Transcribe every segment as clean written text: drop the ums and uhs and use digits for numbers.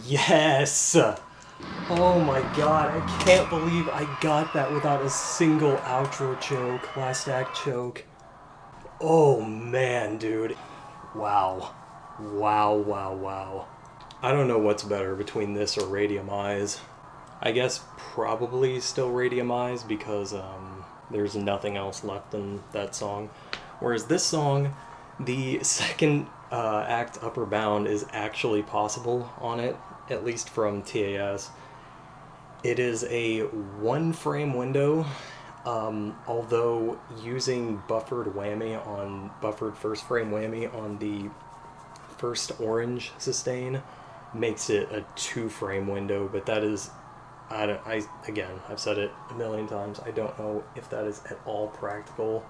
Yes! Oh my god, I can't believe I got that without a single outro choke, last act choke. Oh man, dude. Wow. Wow, wow, wow. I don't know what's better between this or Radium Eyes. I guess probably still Radium Eyes because there's nothing else left in that song. Whereas this song, the second act upper bound is actually possible on it, at least from TAS. It is a one frame window, although using buffered first frame whammy on the first orange sustain makes it a two frame window, but that is, again, I've said it a million times, I don't know if that is at all practical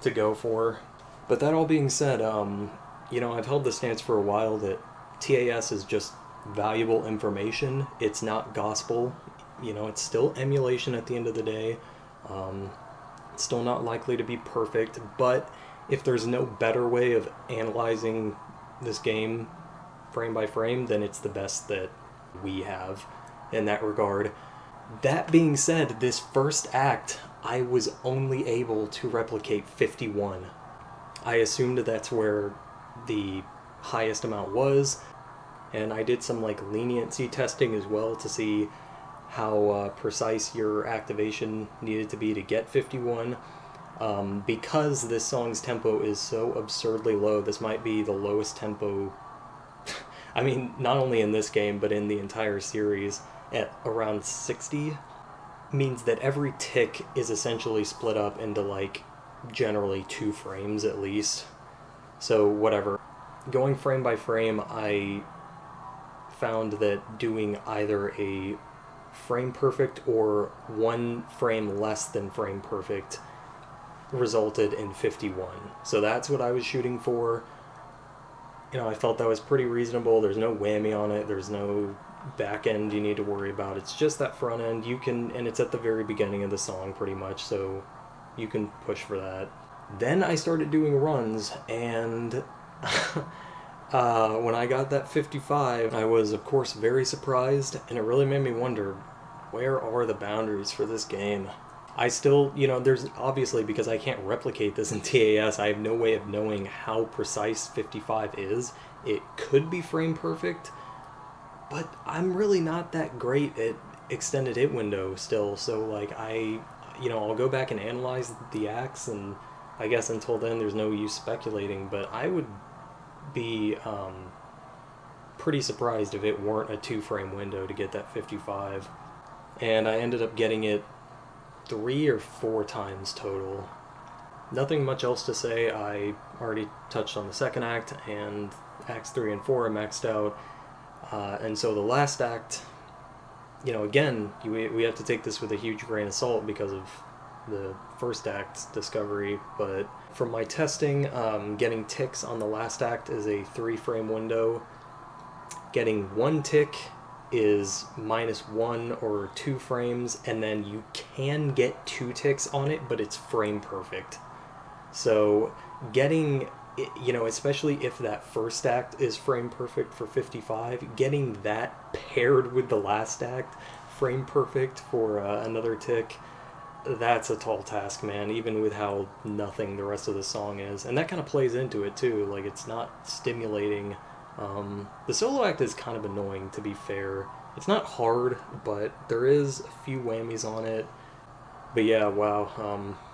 to go for. But that all being said, I've held the stance for a while that TAS is just valuable information. It's not gospel. It's still emulation at the end of the day. It's still not likely to be perfect, but if there's no better way of analyzing this game frame by frame, then it's the best that we have in that regard. That being said, this first act, I was only able to replicate 51. I assumed that's where the highest amount was, and I did some leniency testing as well to see how precise your activation needed to be to get 51. Because this song's tempo is so absurdly low, this might be the lowest tempo, I mean, not only in this game, but in the entire series, at around 60, means that every tick is essentially split up into generally 2 frames at least. So whatever. Going frame by frame, I found that doing either a frame perfect or 1 frame less than frame perfect resulted in 51. So that's what I was shooting for. I felt that was pretty reasonable. There's no whammy on it. There's no back end you need to worry about. It's just that front end. And it's at the very beginning of the song pretty much, so you can push for that. Then I started doing runs, and when I got that 55, I was of course very surprised, and it really made me wonder, where are the boundaries for this game? I still, there's obviously, because I can't replicate this in TAS, I have no way of knowing how precise 55 is. It could be frame perfect, but I'm really not that great at extended hit window still, so I'll go back and analyze the acts, and I guess until then there's no use speculating, but I would be pretty surprised if it weren't a 2 frame window to get that 55. And I ended up getting it 3 or 4 times total. Nothing much else to say. I already touched on the second act, and acts 3 and 4 are maxed out. And so the last act, again, we have to take this with a huge grain of salt because of the first act's discovery, but from my testing, getting ticks on the last act is a 3 frame window. Getting 1 tick is -1 or 2 frames, and then you can get 2 ticks on it, but it's frame perfect. So getting, especially if that first act is frame perfect for 55, getting that paired with the last act frame perfect for another tick, that's a tall task, man, even with how nothing the rest of the song is. And that kind of plays into it too, it's not stimulating. The solo act is kind of annoying, to be fair. It's not hard, but there is a few whammies on it. But yeah, wow,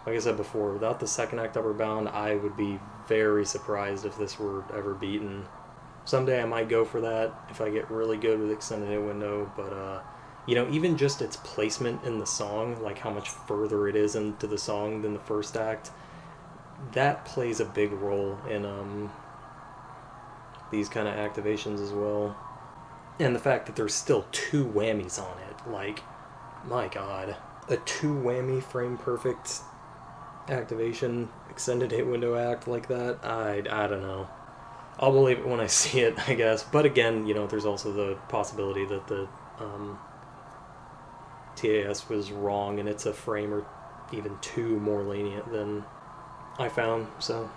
like I said before, without the second act upper bound, I would be very surprised if this were ever beaten. Someday I might go for that if I get really good with extended hit window, but even just its placement in the song, how much further it is into the song than the first act, that plays a big role in these kind of activations as well. And the fact that there's still 2 whammies on it, my god. A 2 whammy frame perfect activation, extended hit window act like that, I don't know. I'll believe it when I see it, I guess. But again, there's also the possibility that the TAS was wrong and it's a frame or even 2 more lenient than I found, so...